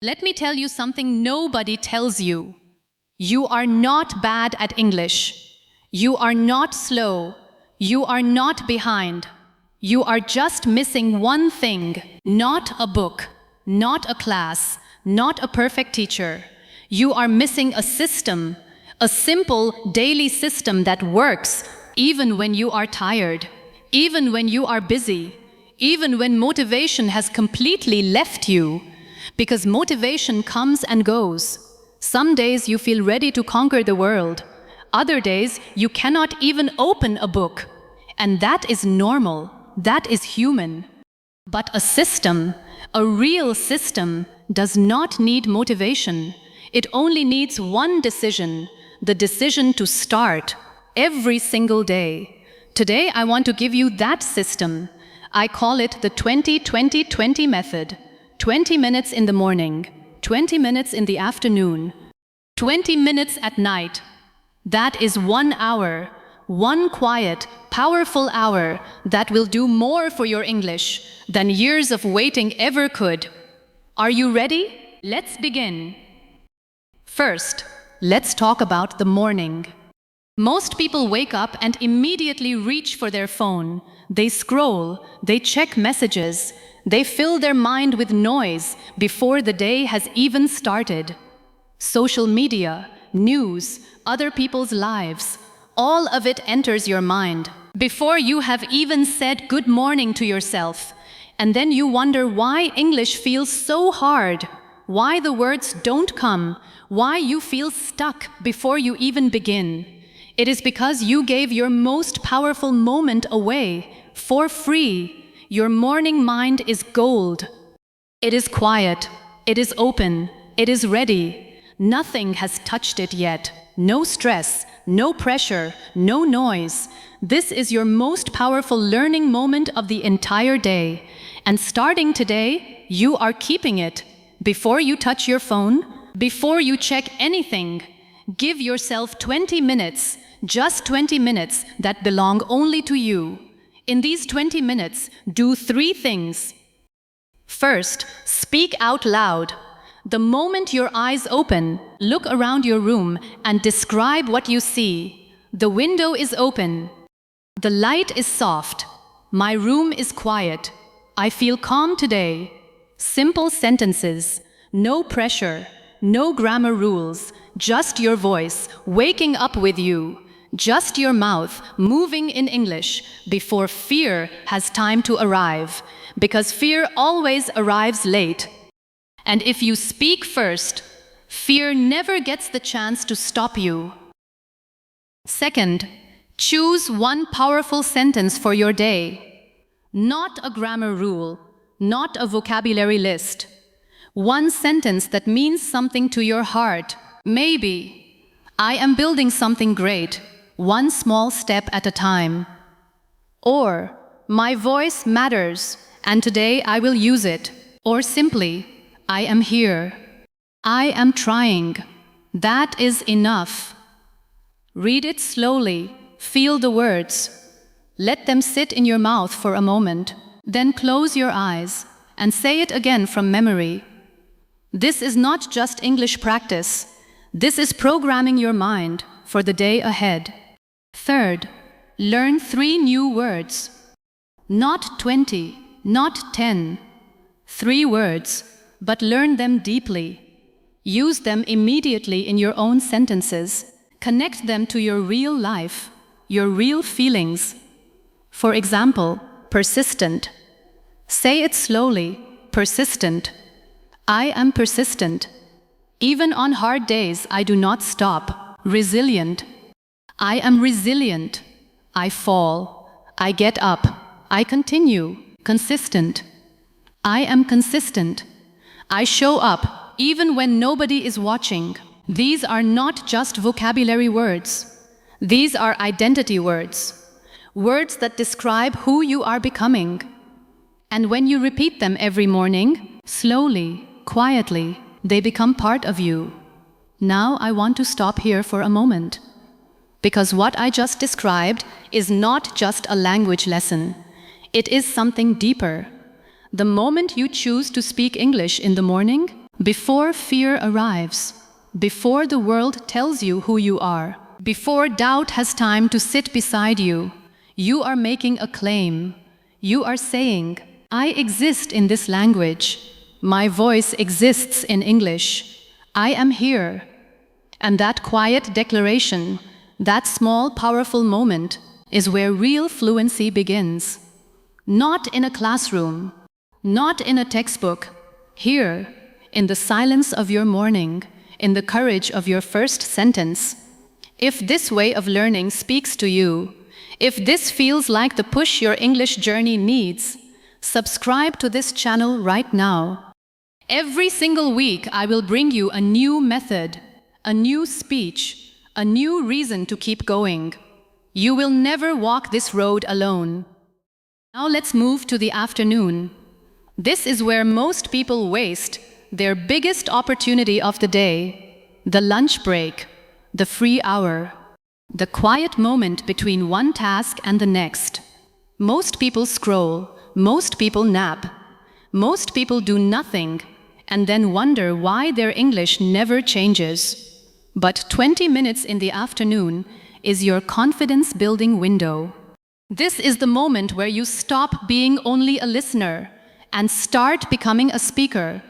Let me tell you something nobody tells you. You are not bad at English. You are not slow. You are not behind. You are just missing one thing, not a book, not a class, not a perfect teacher. You are missing a system, a simple daily system that works even when you are tired, even when you are busy, even when motivation has completely left you. Because motivation comes and goes. Some days you feel ready to conquer the world. Other days you cannot even open a book. And that is normal. That is human. But a system, a real system, does not need motivation. It only needs one decision, the decision to start every single day. Today I want to give you that system. I call it the 20-20-20 method. 20 minutes in the morning, 20 minutes in the afternoon, 20 minutes at night. That is 1 hour, one quiet, powerful hour that will do more for your English than years of waiting ever could. Are you ready? Let's begin. First, let's talk about the morning. Most people wake up and immediately reach for their phone. They scroll, they check messages, they fill their mind with noise before the day has even started. Social media, news, other people's lives, all of it enters your mind before you have even said good morning to yourself. And then you wonder why English feels so hard, why the words don't come, why you feel stuck before you even begin. It is because you gave your most powerful moment away for free. Your morning mind is gold. It is quiet, it is open, it is ready. Nothing has touched it yet. No stress, no pressure, no noise. This is your most powerful learning moment of the entire day. And starting today, you are keeping it. Before you touch your phone, before you check anything, give yourself 20 minutes, just 20 minutes that belong only to you. In these 20 minutes, do 3 things. First, speak out loud. The moment your eyes open, look around your room and describe what you see. The window is open. The light is soft. My room is quiet. I feel calm today. Simple sentences. No pressure. No grammar rules. Just your voice waking up with you. Just your mouth moving in English before fear has time to arrive, because fear always arrives late. And if you speak first, fear never gets the chance to stop you. Second, choose one powerful sentence for your day. Not a grammar rule, not a vocabulary list. One sentence that means something to your heart. Maybe, I am building something great. One small step at a time. Or, my voice matters, and today I will use it. Or simply, I am here. I am trying. That is enough. Read it slowly. Feel the words. Let them sit in your mouth for a moment. Then close your eyes and say it again from memory. This is not just English practice. This is programming your mind for the day ahead. Third, learn 3 new words. Not 20, not 10. 3 words, but learn them deeply. Use them immediately in your own sentences. Connect them to your real life, your real feelings. For example, persistent. Say it slowly, persistent. I am persistent. Even on hard days, I do not stop. Resilient. I am resilient. I fall. I get up. I continue. Consistent. I am consistent. I show up even when nobody is watching. These are not just vocabulary words. These are identity words. Words that describe who you are becoming. And when you repeat them every morning, slowly, quietly, they become part of you. Now I want to stop here for a moment. Because what I just described is not just a language lesson. It is something deeper. The moment you choose to speak English in the morning, before fear arrives, before the world tells you who you are, before doubt has time to sit beside you, you are making a claim. You are saying, I exist in this language. My voice exists in English. I am here. And that quiet declaration, that small, powerful moment, is where real fluency begins. Not in a classroom, not in a textbook, here, in the silence of your morning, in the courage of your first sentence. If this way of learning speaks to you, if this feels like the push your English journey needs, subscribe to this channel right now. Every single week, I will bring you a new method, a new speech, a new reason to keep going. You will never walk this road alone. Now let's move to the afternoon. This is where most people waste their biggest opportunity of the day, the lunch break, the free hour, the quiet moment between one task and the next. Most people scroll, most people nap, most people do nothing, and then wonder why their English never changes. But 20 minutes in the afternoon is your confidence-building window. This is the moment where you stop being only a listener and start becoming a speaker.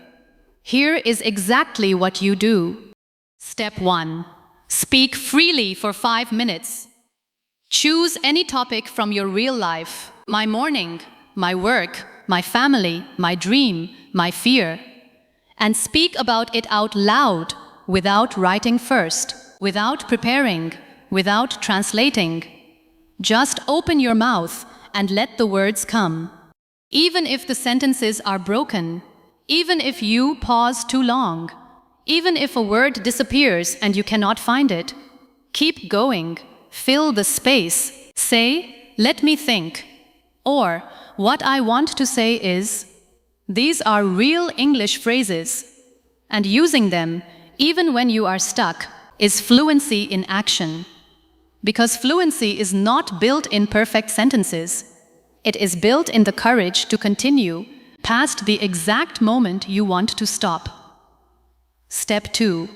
Here is exactly what you do. Step 1. Speak freely for 5 minutes. Choose any topic from your real life. My morning, my work, my family, my dream, my fear. And speak about it out loud, without writing first, without preparing, without translating. Just open your mouth and let the words come. Even if the sentences are broken, even if you pause too long, even if a word disappears and you cannot find it, keep going, fill the space, say, let me think, or what I want to say is. These are real English phrases, and using them, even when you are stuck, is fluency in action. Because fluency is not built in perfect sentences. It is built in the courage to continue past the exact moment you want to stop. Step 2.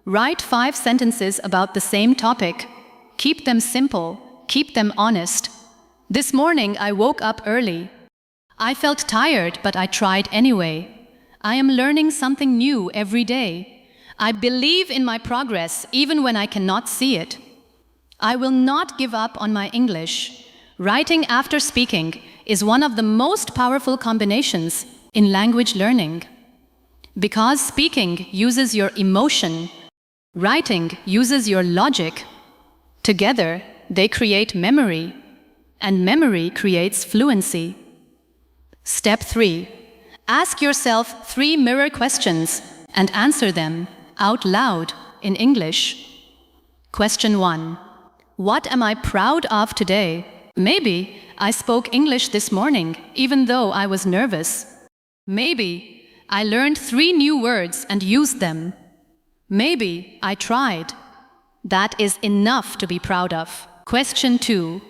Write 5 sentences about the same topic. Keep them simple, keep them honest. This morning I woke up early. I felt tired, but I tried anyway. I am learning something new every day. I believe in my progress even when I cannot see it. I will not give up on my English. Writing after speaking is one of the most powerful combinations in language learning. Because speaking uses your emotion, writing uses your logic. Together, they create memory, and memory creates fluency. Step 3. Ask yourself 3 mirror questions and answer them out loud in English. Question 1. What am I proud of today? Maybe I spoke English this morning, even though I was nervous. Maybe I learned 3 new words and used them. Maybe I tried. That is enough to be proud of. Question 2.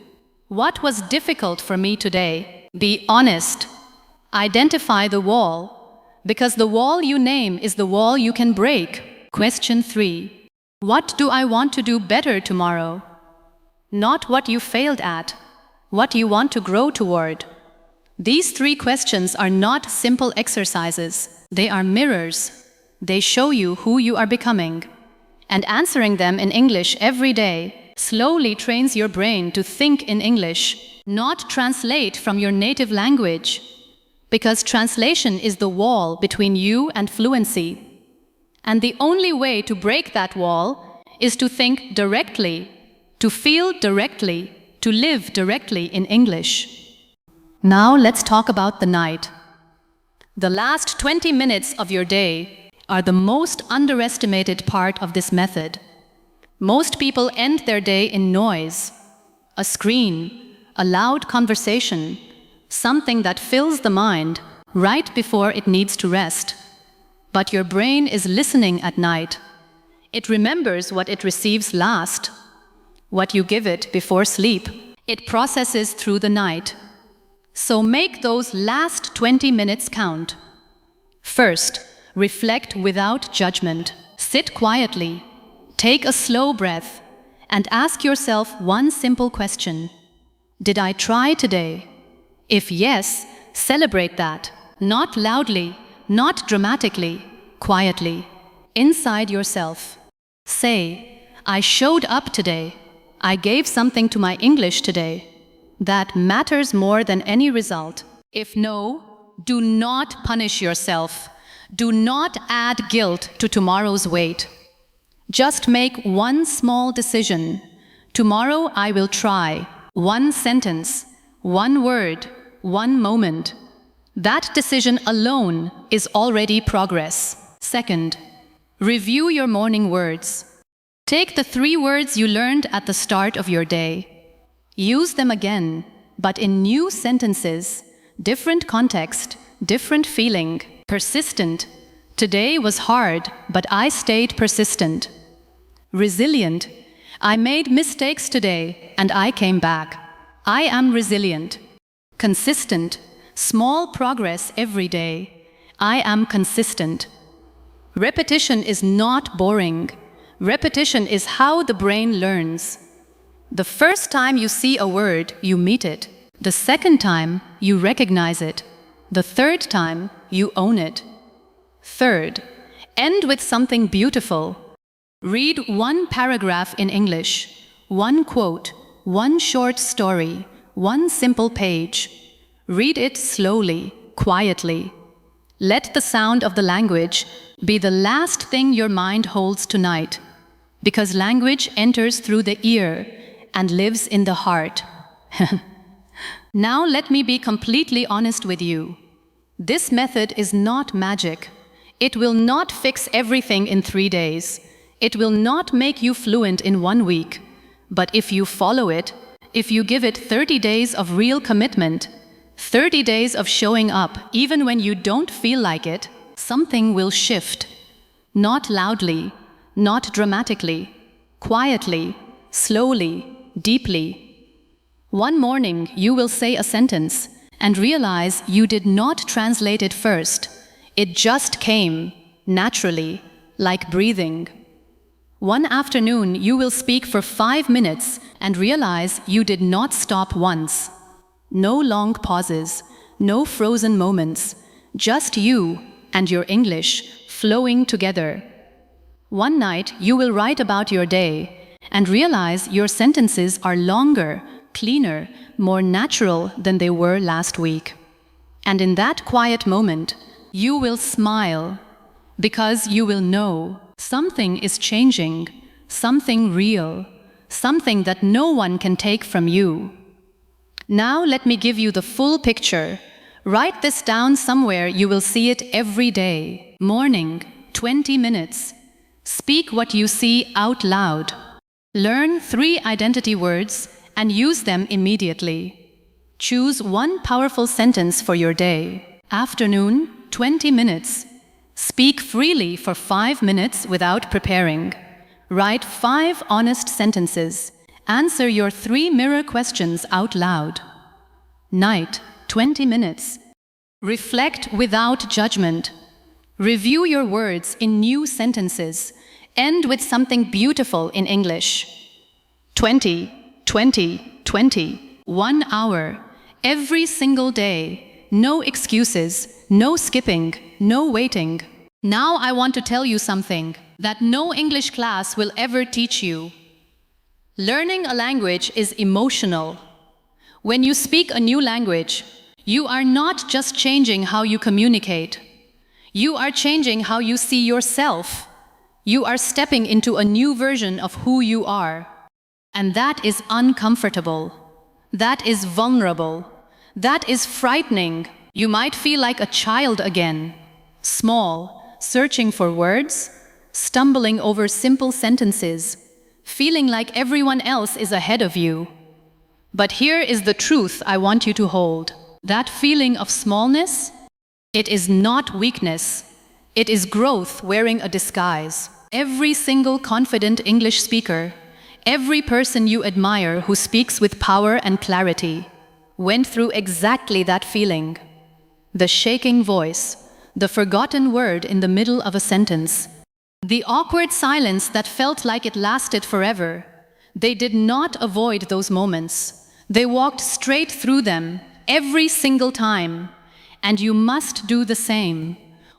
What was difficult for me today? Be honest. Identify the wall, because the wall you name is the wall you can break. Question 3. What do I want to do better tomorrow? Not what you failed at, what you want to grow toward. These 3 questions are not simple exercises. They are mirrors. They show you who you are becoming. And answering them in English every day slowly trains your brain to think in English, not translate from your native language. Because translation is the wall between you and fluency. And the only way to break that wall is to think directly, to feel directly, to live directly in English. Now let's talk about the night. The last 20 minutes of your day are the most underestimated part of this method. Most people end their day in noise, a screen, a loud conversation, something that fills the mind right before it needs to rest. But your brain is listening at night. It remembers what it receives last, what you give it before sleep. It processes through the night. So make those last 20 minutes count. First, Reflect without judgment. Sit quietly. Take a slow breath and ask yourself one simple question. Did I try today? If yes, celebrate that. Not loudly, not dramatically, quietly, inside yourself. Say, I showed up today. I gave something to my English today. That matters more than any result. If no, do not punish yourself. Do not add guilt to tomorrow's weight. Just make one small decision. Tomorrow I will try. One sentence, one word, one moment. That decision alone is already progress. Second, review your morning words. Take the 3 words you learned at the start of your day. Use them again, but in new sentences, different context, different feeling. Persistent. Today was hard, but I stayed persistent. Resilient. I made mistakes today, and I came back. I am resilient. Consistent. Small progress every day. I am consistent. Repetition is not boring. Repetition is how the brain learns. The first time you see a word, you meet it. The second time, you recognize it. The third time, you own it. Third, end with something beautiful. Read one paragraph in English, one quote, one short story, one simple page. Read it slowly, quietly. Let the sound of the language be the last thing your mind holds tonight, because language enters through the ear and lives in the heart. Now let me be completely honest with you. This method is not magic. It will not fix everything in 3 days. It will not make you fluent in 1 week. But if you follow it, if you give it 30 days of real commitment, 30 days of showing up even when you don't feel like it, something will shift. Not loudly, not dramatically, quietly, slowly, deeply. One morning you will say a sentence and realize you did not translate it first. It just came, naturally, like breathing. One afternoon you will speak for 5 minutes and realize you did not stop once. No long pauses, no frozen moments, just you and your English flowing together. One night you will write about your day and realize your sentences are longer, cleaner, more natural than they were last week. And in that quiet moment, you will smile, because you will know something is changing, something real, something that no one can take from you. Now let me give you the full picture. Write this down somewhere. You will see it every day. Morning, 20 minutes. Speak what you see out loud. Learn 3 identity words and use them immediately. Choose one powerful sentence for your day. Afternoon, 20 minutes. Speak freely for 5 minutes without preparing. Write 5 honest sentences. Answer your 3 mirror questions out loud. Night, 20 minutes. Reflect without judgment. Review your words in new sentences. End with something beautiful in English. 20, 20, 20. 1 hour. Every single day. No excuses, no skipping, no waiting. Now I want to tell you something that no English class will ever teach you. Learning a language is emotional. When you speak a new language, you are not just changing how you communicate. You are changing how you see yourself. You are stepping into a new version of who you are. And that is uncomfortable. That is vulnerable. That is frightening. You might feel like a child again. Small, searching for words, stumbling over simple sentences, feeling like everyone else is ahead of you. But here is the truth I want you to hold. That feeling of smallness, it is not weakness. It is growth wearing a disguise. Every single confident English speaker, every person you admire who speaks with power and clarity, went through exactly that feeling. The shaking voice, the forgotten word in the middle of a sentence, the awkward silence that felt like it lasted forever. They did not avoid those moments. They walked straight through them every single time. And you must do the same.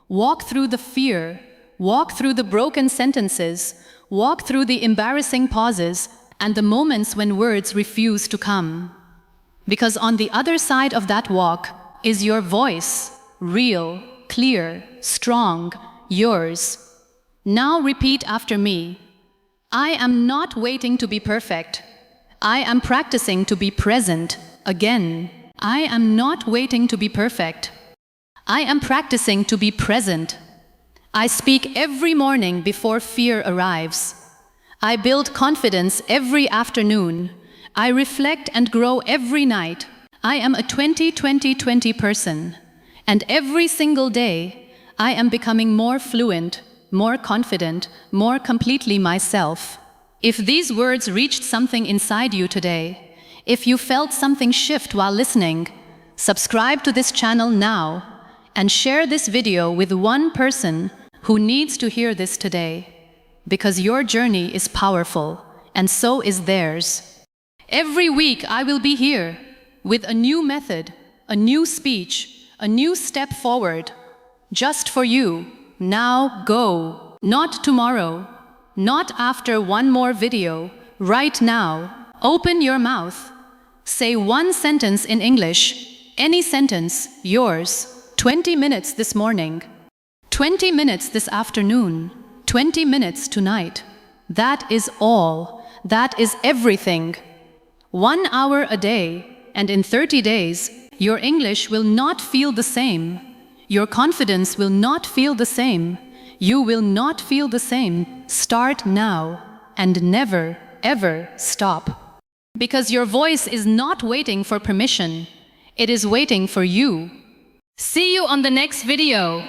Walk through the fear, walk through the broken sentences, walk through the embarrassing pauses and the moments when words refuse to come. Because on the other side of that walk is your voice, real, clear, strong, yours. Now repeat after me. I am not waiting to be perfect. I am practicing to be present again. I am not waiting to be perfect. I am practicing to be present. I speak every morning before fear arrives. I build confidence every afternoon. I reflect and grow every night. I am a 20-20-20 person. And every single day, I am becoming more fluent, more confident, more completely myself. If these words reached something inside you today, if you felt something shift while listening, subscribe to this channel now and share this video with one person who needs to hear this today. Because your journey is powerful, and so is theirs. Every week I will be here with a new method, a new speech, a new step forward, just for you. Now go. Not tomorrow, not after one more video, right now. Open your mouth. Say one sentence in English, any sentence, yours. 20 minutes this morning, 20 minutes this afternoon, 20 minutes tonight. That is all. That is everything. 1 hour a day, and in 30 days, your English will not feel the same. Your confidence will not feel the same. You will not feel the same. Start now and never, ever stop. Because your voice is not waiting for permission. It is waiting for you. See you on the next video.